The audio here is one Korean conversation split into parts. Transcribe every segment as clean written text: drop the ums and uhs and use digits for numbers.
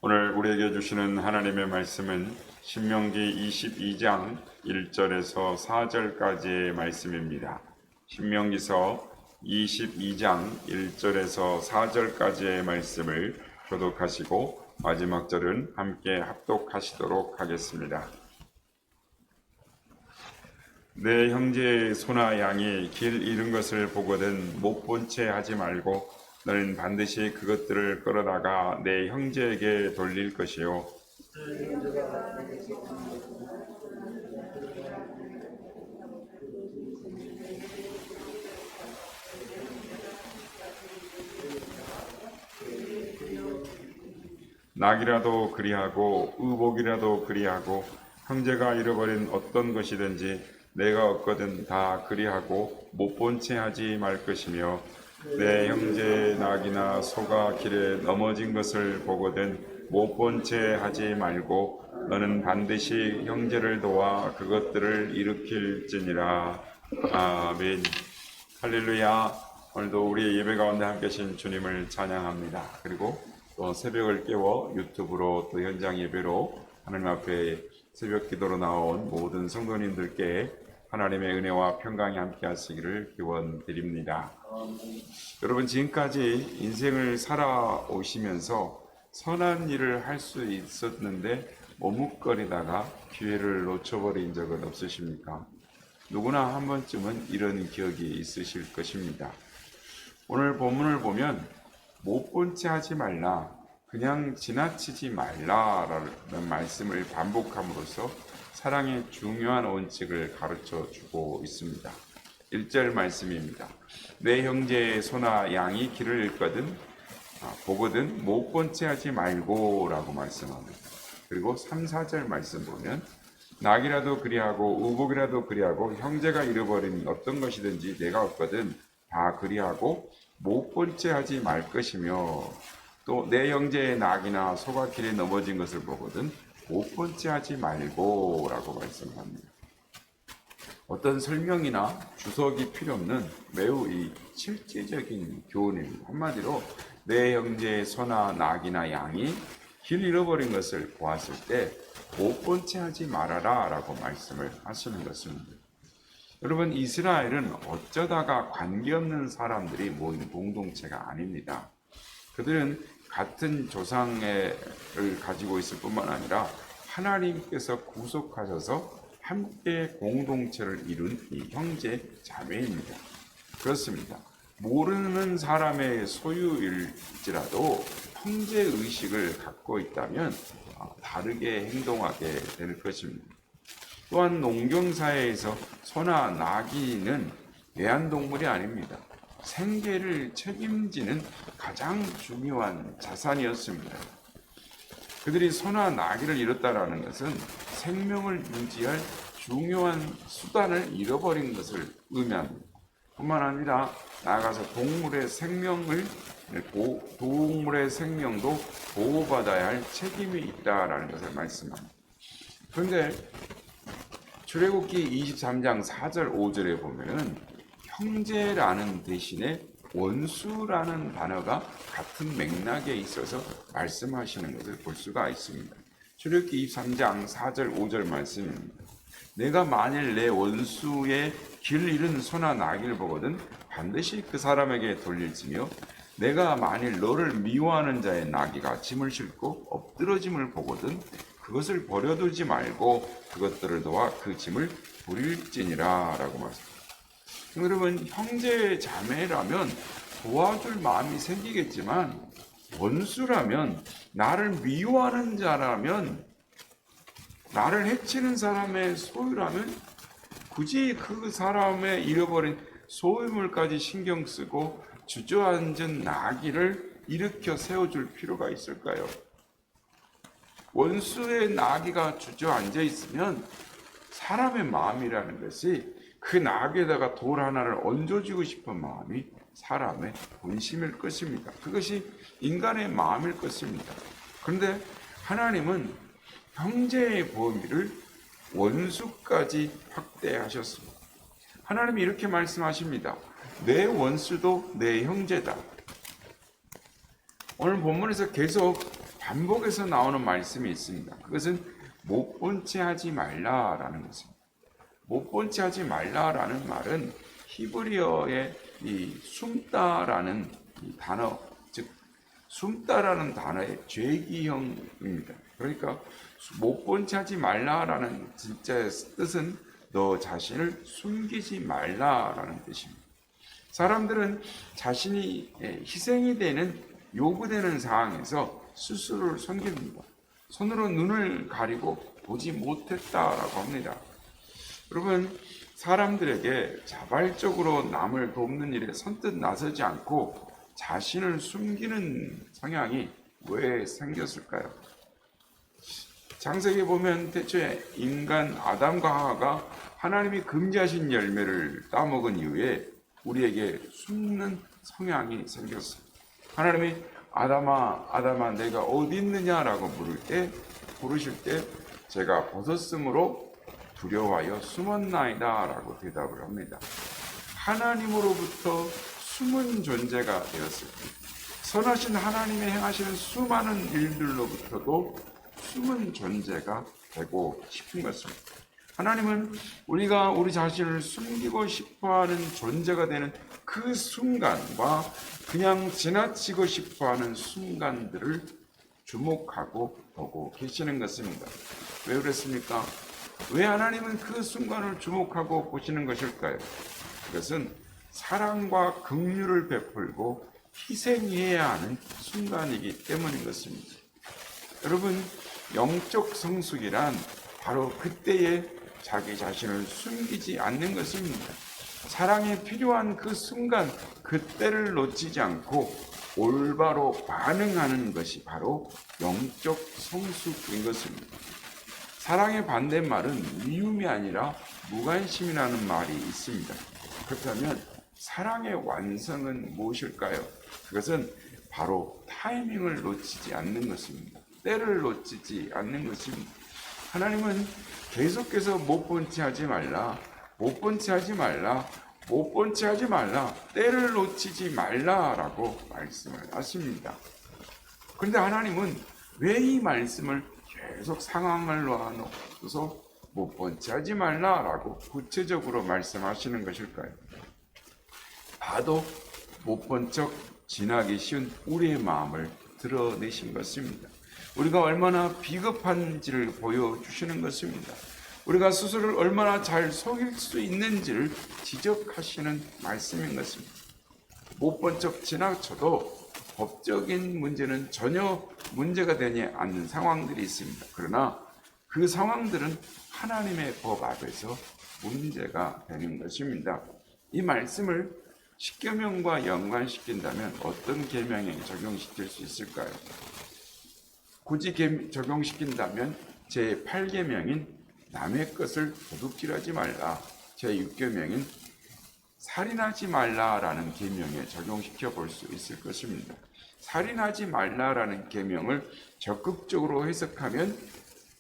오늘 우리에게 주시는 하나님의 말씀은 신명기 22장 1절에서 4절까지의 말씀입니다. 신명기서 22장 1절에서 4절까지의 말씀을 교독하시고 마지막 절은 함께 합독하시도록 하겠습니다. 내 형제의 소나 양이 길 잃은 것을 보거든 못 본 채 하지 말고 너는 반드시 그것들을 끌어다가 내 형제에게 돌릴 것이요. 낙이라도 그리하고 의복이라도 그리하고 형제가 잃어버린 어떤 것이든지 내가 얻거든 다 그리하고 못 본 채 하지 말 것이며 내 형제의 낙이나 소가 길에 넘어진 것을 보거든 못 본 채 하지 말고 너는 반드시 형제를 도와 그것들을 일으킬지니라. 아멘. 할렐루야. 오늘도 우리의 예배 가운데 함께 하신 주님을 찬양합니다. 그리고 또 새벽을 깨워 유튜브로 또 현장 예배로 하나님 앞에 새벽 기도로 나온 모든 성도님들께 하나님의 은혜와 평강이 함께 하시기를 기원드립니다. 여러분, 지금까지 인생을 살아오시면서 선한 일을 할 수 있었는데 머뭇거리다가 기회를 놓쳐버린 적은 없으십니까? 누구나 한 번쯤은 이런 기억이 있으실 것입니다. 오늘 본문을 보면 못 본 채 하지 말라, 그냥 지나치지 말라라는 말씀을 반복함으로써 사랑의 중요한 원칙을 가르쳐 주고 있습니다. 1절 말씀입니다. 내 형제의 소나 양이 길을 잃거든 보거든 못 본 채 하지 말고 라고 말씀합니다. 그리고 3, 4절 말씀 보면 낙이라도 그리하고 의복이라도 그리하고 형제가 잃어버린 어떤 것이든지 내가 얻거든 다 그리하고 못 본 채 하지 말 것이며 또 내 형제의 낙이나 소가 길에 넘어진 것을 보거든 못 본 채 하지 말고 라고 말씀합니다. 어떤 설명이나 주석이 필요 없는 매우 실제적인 교훈입니다. 한마디로 내 형제의 소나 낙이나 양이 길 잃어버린 것을 보았을 때 못 본 채 하지 말아라 라고 말씀을 하시는 것입니다. 여러분, 이스라엘은 어쩌다가 관계없는 사람들이 모인 공동체가 아닙니다. 그들은 같은 조상을 가지고 있을 뿐만 아니라 하나님께서 구속하셔서 함께 공동체를 이룬 이 형제 자매입니다. 그렇습니다. 모르는 사람의 소유일지라도 형제 의식을 갖고 있다면 다르게 행동하게 될 것입니다. 또한 농경사회에서 소나 나귀는 애완동물이 아닙니다. 생계를 책임지는 가장 중요한 자산이었습니다. 그들이 소나 나귀를 잃었다라는 것은 생명을 유지할 중요한 수단을 잃어버린 것을 의미합니다. 뿐만 아니라 나아가서 동물의 생명도 보호받아야 할 책임이 있다라는 것을 말씀합니다. 그런데 출애굽기 23장 4절 5절에 보면은 형제라는 대신에 원수라는 단어가 같은 맥락에 있어서 말씀하시는 것을 볼 수가 있습니다. 출애굽기 23장 4절 5절 말씀입니다. 내가 만일 내 원수의 길 잃은 소나 나귀를 보거든 반드시 그 사람에게 돌릴지며 내가 만일 너를 미워하는 자의 나귀가 짐을 싣고 엎드러짐을 보거든 그것을 버려두지 말고 그것들을 도와 그 짐을 부릴지니라 라고 말씀합니다. 여러분, 형제 자매라면 도와줄 마음이 생기겠지만 원수라면, 나를 미워하는 자라면, 나를 해치는 사람의 소유라면 굳이 그 사람의 잃어버린 소유물까지 신경 쓰고 주저앉은 나귀를 일으켜 세워줄 필요가 있을까요? 원수의 나귀가 주저앉아 있으면 사람의 마음이라는 것이 그 나귀에다가 돌 하나를 얹어주고 싶은 마음이 사람의 본심일 것입니다. 그것이 인간의 마음일 것입니다. 그런데 하나님은 형제의 범위를 원수까지 확대하셨습니다. 하나님이 이렇게 말씀하십니다. 내 원수도 내 형제다. 오늘 본문에서 계속 반복해서 나오는 말씀이 있습니다. 그것은 못 본 채 하지 말라라는 것입니다. 못 본 채 하지 말라라는 말은 히브리어의 이 숨다라는 이 단어, 즉 숨다라는 단어의 죄기형입니다. 그러니까 못 본 채 하지 말라라는 진짜의 뜻은 너 자신을 숨기지 말라라는 뜻입니다. 사람들은 자신이 희생이 되는 요구되는 상황에서 스스로를 숨깁니다. 손으로 눈을 가리고 보지 못했다라고 합니다. 여러분, 사람들에게 자발적으로 남을 돕는 일에 선뜻 나서지 않고 자신을 숨기는 성향이 왜 생겼을까요? 창세기에 보면 대초에 인간 아담과 하와가 하나님이 금지하신 열매를 따먹은 이후에 우리에게 숨는 성향이 생겼어요. 하나님이 아담아 내가 어디 있느냐라고 부르실 때 제가 벗었으므로 두려워하여 숨었나이다 라고 대답을 합니다. 하나님으로부터 숨은 존재가 되었을 때 선하신 하나님의 행하시는 수많은 일들로부터도 숨은 존재가 되고 싶은 것입니다. 하나님은 우리가 우리 자신을 숨기고 싶어하는 존재가 되는 그 순간과 그냥 지나치고 싶어하는 순간들을 주목하고 보고 계시는 것입니다. 왜 그랬습니까? 왜 하나님은 그 순간을 주목하고 보시는 것일까요? 그것은 사랑과 긍휼을 베풀고 희생해야 하는 순간이기 때문인 것입니다. 여러분, 영적 성숙이란 바로 그때에 자기 자신을 숨기지 않는 것입니다. 사랑에 필요한 그 순간, 그때를 놓치지 않고 올바로 반응하는 것이 바로 영적 성숙인 것입니다. 사랑의 반대말은 미움이 아니라 무관심이라는 말이 있습니다. 그렇다면 사랑의 완성은 무엇일까요? 그것은 바로 타이밍을 놓치지 않는 것입니다. 때를 놓치지 않는 것입니다. 하나님은 계속해서 못 본 채 하지 말라, 못 본 채 하지 말라, 못 본 채 하지 말라, 때를 놓치지 말라라고 말씀을 하십니다. 그런데 하나님은 왜 이 말씀을 계속 상황을 놓아서 못 본 채 하지 말라라고 구체적으로 말씀하시는 것일까요? 봐도 못 본 척 지나기 쉬운 우리의 마음을 드러내신 것입니다. 우리가 얼마나 비겁한지를 보여주시는 것입니다. 우리가 스스로를 얼마나 잘 속일 수 있는지를 지적하시는 말씀인 것입니다. 못 본 척 지나쳐도 법적인 문제는 전혀 문제가 되지 않는 상황들이 있습니다. 그러나 그 상황들은 하나님의 법 앞에서 문제가 되는 것입니다. 이 말씀을 십계명과 연관시킨다면 어떤 계명에 적용시킬 수 있을까요? 굳이 적용시킨다면 제8계명인 남의 것을 도둑질하지 말라, 제6계명인 살인하지 말라라는 계명에 적용시켜 볼 수 있을 것입니다. 살인하지 말라라는 계명을 적극적으로 해석하면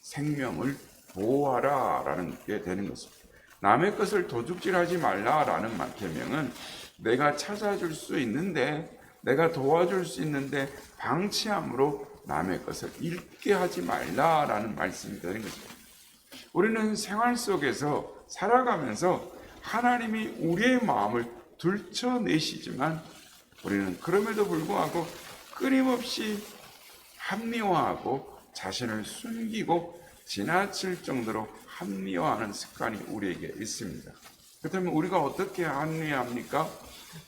생명을 보호하라라는 게 되는 것입니다. 남의 것을 도둑질하지 말라라는 계명은 내가 찾아줄 수 있는데, 내가 도와줄 수 있는데 방치함으로 남의 것을 잃게 하지 말라라는 말씀이 되는 것입니다. 우리는 생활 속에서 살아가면서 하나님이 우리의 마음을 들춰내시지만 우리는 그럼에도 불구하고 끊임없이 합리화하고 자신을 숨기고 지나칠 정도로 합리화하는 습관이 우리에게 있습니다. 그렇다면 우리가 어떻게 합리화합니까?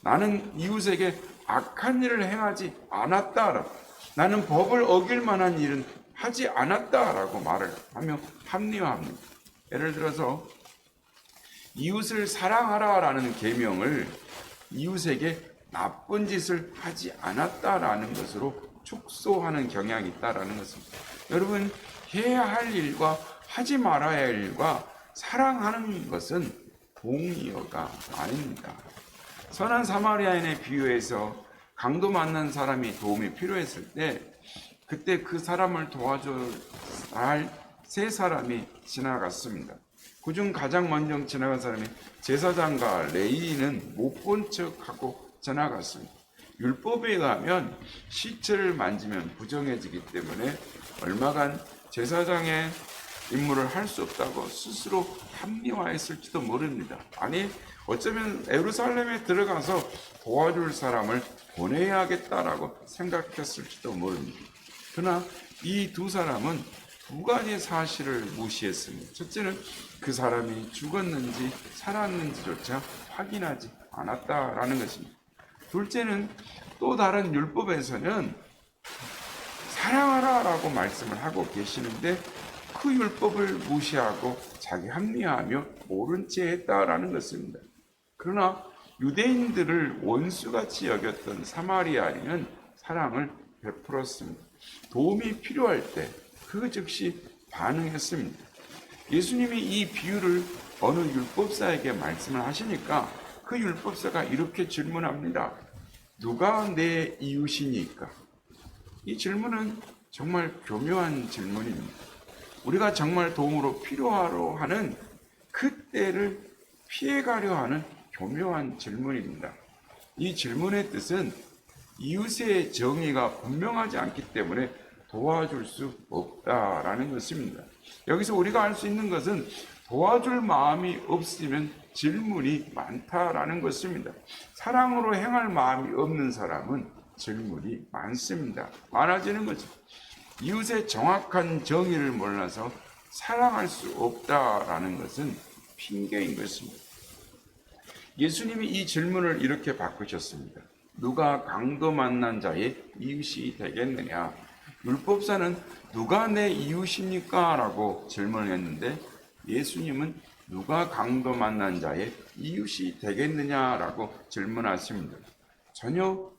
나는 이웃에게 악한 일을 행하지 않았다, 나는 법을 어길 만한 일은 하지 않았다라고 말을 하며 합리화합니다. 예를 들어서 이웃을 사랑하라라는 계명을 이웃에게 나쁜 짓을 하지 않았다라는 것으로 축소하는 경향이 있다라는 것입니다. 여러분, 해야 할 일과 하지 말아야 할 일과 사랑하는 것은 동의어가 아닙니다. 선한 사마리아인의 비유에서 강도 만난 사람이 도움이 필요했을 때 그때 그 사람을 도와줄 세 사람이 지나갔습니다. 그중 가장 먼저 지나간 사람이 제사장과 레위인은 못 본 척하고 지나갔습니다. 율법에 의하면 시체를 만지면 부정해지기 때문에 얼마간 제사장의 임무를 할 수 없다고 스스로 합리화했을지도 모릅니다. 아니 어쩌면 예루살렘에 들어가서 도와줄 사람을 보내야겠다라고 생각했을지도 모릅니다. 그러나 이 두 사람은 두 가지 사실을 무시했습니다. 첫째는 그 사람이 죽었는지 살았는지조차 확인하지 않았다라는 것입니다. 둘째는 또 다른 율법에서는 사랑하라라고 말씀을 하고 계시는데 그 율법을 무시하고 자기 합리화하며 모른 채 했다라는 것입니다. 그러나 유대인들을 원수같이 여겼던 사마리아인은 사랑을 베풀었습니다. 도움이 필요할 때 그 즉시 반응했습니다. 예수님이 이 비유를 어느 율법사에게 말씀을 하시니까 그 율법사가 이렇게 질문합니다. 누가 내 이웃이니까? 이 질문은 정말 교묘한 질문입니다. 우리가 정말 도움으로 필요하러 하는 그때를 피해가려 하는 교묘한 질문입니다. 이 질문의 뜻은 이웃의 정의가 분명하지 않기 때문에 도와줄 수 없다라는 것입니다. 여기서 우리가 알 수 있는 것은 도와줄 마음이 없으면 질문이 많다라는 것입니다. 사랑으로 행할 마음이 없는 사람은 질문이 많습니다. 많아지는 거죠. 이웃의 정확한 정의를 몰라서 사랑할 수 없다라는 것은 핑계인 것입니다. 예수님이 이 질문을 이렇게 바꾸셨습니다. 누가 강도 만난 자의 이웃이 되겠느냐? 율법사는 누가 내 이웃입니까? 라고 질문했는데 예수님은 누가 강도 만난 자의 이웃이 되겠느냐라고 질문하십니다. 전혀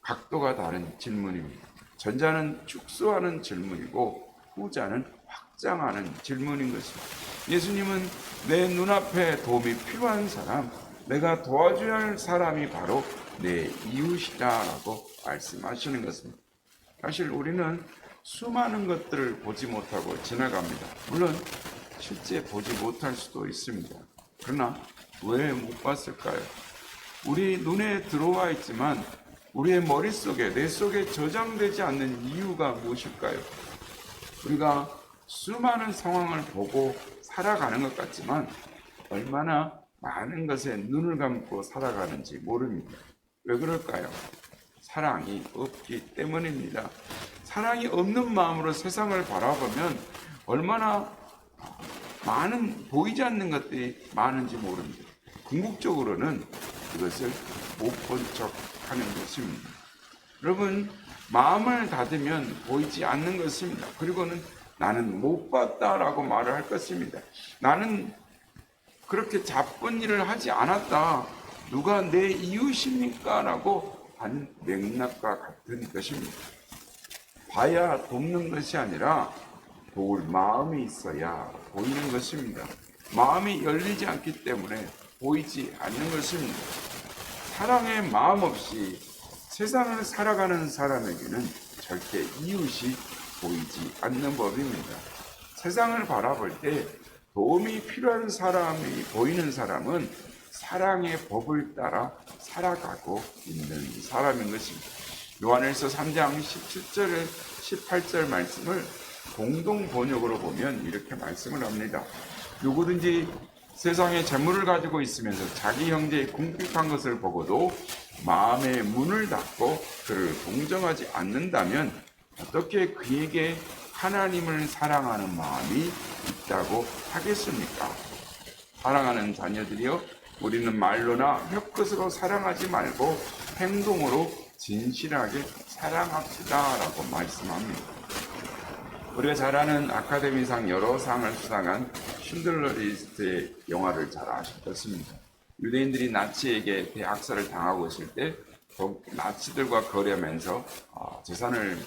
각도가 다른 질문입니다. 전자는 축소하는 질문이고 후자는 확장하는 질문인 것입니다. 예수님은 내 눈앞에 도움이 필요한 사람, 내가 도와줘야 할 사람이 바로 내 이웃이다라고 말씀하시는 것입니다. 사실 우리는 수많은 것들을 보지 못하고 지나갑니다. 물론 실제 보지 못할 수도 있습니다. 그러나 왜 못 봤을까요? 우리 눈에 들어와 있지만 우리의 머릿속에, 내 속에 저장되지 않는 이유가 무엇일까요? 우리가 수많은 상황을 보고 살아가는 것 같지만 얼마나 많은 것에 눈을 감고 살아가는지 모릅니다. 왜 그럴까요? 사랑이 없기 때문입니다. 사랑이 없는 마음으로 세상을 바라보면 얼마나 많은 보이지 않는 것들이 많은지 모릅니다. 궁극적으로는 그것을 못 본 척 하는 것입니다. 여러분, 마음을 닫으면 보이지 않는 것입니다. 그리고는 나는 못 봤다라고 말을 할 것입니다. 나는 그렇게 나쁜 일을 하지 않았다. 누가 내 이웃입니까? 라고 하는 맥락과 같은 것입니다. 봐야 돕는 것이 아니라 도울 마음이 있어야 보이는 것입니다. 마음이 열리지 않기 때문에 보이지 않는 것입니다. 사랑의 마음 없이 세상을 살아가는 사람에게는 절대 이웃이 보이지 않는 법입니다. 세상을 바라볼 때 도움이 필요한 사람이 보이는 사람은 사랑의 법을 따라 살아가고 있는 사람인 것입니다. 요한일서 3장 17절 18절 말씀을 공동 번역으로 보면 이렇게 말씀을 합니다. 누구든지 세상에 재물을 가지고 있으면서 자기 형제의 궁핍한 것을 보고도 마음의 문을 닫고 그를 동정하지 않는다면 어떻게 그에게 하나님을 사랑하는 마음이 있다고 하겠습니까? 사랑하는 자녀들이여, 우리는 말로나 혀끝으로 사랑하지 말고 행동으로 진실하게 사랑합시다 라고 말씀합니다. 우리가 잘 아는 아카데미상 여러 상을 수상한 쉰들러 리스트의 영화를 잘 아실 것입니다. 유대인들이 나치에게 대학살을 당하고 있을 때 나치들과 거래하면서 재산을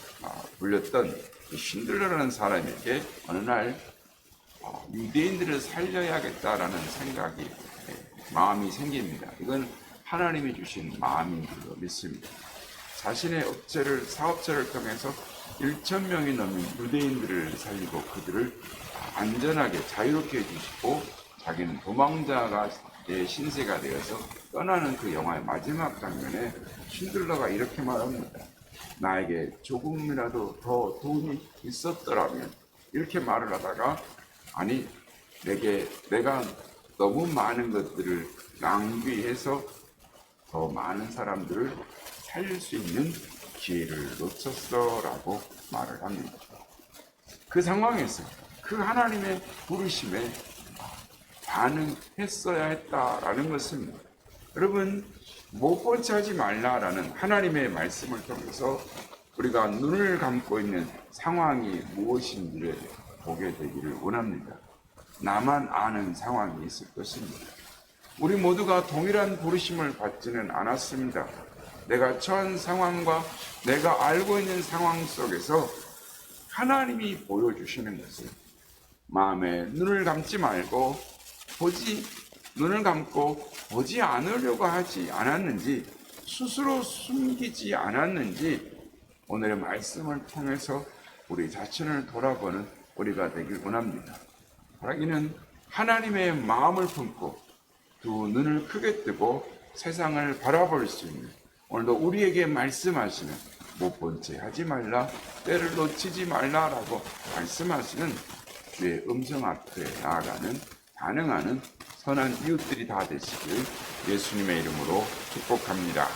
불렸던 쉰들러라는 사람에게 어느 날 유대인들을 살려야겠다라는 생각이 마음이 생깁니다. 이건 하나님이 주신 마음인 줄로 믿습니다. 자신의 사업체를 통해서 1,000명이 넘는 유대인들을 살리고 그들을 안전하게 자유롭게 해주시고 자기는 도망자가 신세가 되어서 떠나는 그 영화의 마지막 장면에 신들러가 이렇게 말합니다. 나에게 조금이라도 더 돈이 있었더라면, 이렇게 말을 하다가, 아니, 내가 너무 많은 것들을 낭비해서 더 많은 사람들을 살릴 수 있는 기회를 놓쳤어 라고 말을 합니다. 그 상황에서 그 하나님의 부르심에 반응했어야 했다라는 것은, 여러분, 못 본 채 하지 말라라는 하나님의 말씀을 통해서 우리가 눈을 감고 있는 상황이 무엇인지를 보게 되기를 원합니다. 나만 아는 상황이 있을 것입니다. 우리 모두가 동일한 부르심을 받지는 않았습니다. 내가 처한 상황과 내가 알고 있는 상황 속에서 하나님이 보여주시는 것을 마음에 눈을 감지 말고 눈을 감고 보지 않으려고 하지 않았는지, 스스로 숨기지 않았는지, 오늘의 말씀을 통해서 우리 자신을 돌아보는 우리가 되길 원합니다. 바라기는 하나님의 마음을 품고 두 눈을 크게 뜨고 세상을 바라볼 수 있는, 오늘도 우리에게 말씀하시는 못 본 채 하지 말라, 때를 놓치지 말라라고 말씀하시는 주의 음성 앞에 나아가는, 반응하는 선한 이웃들이 다 되시길 예수님의 이름으로 축복합니다.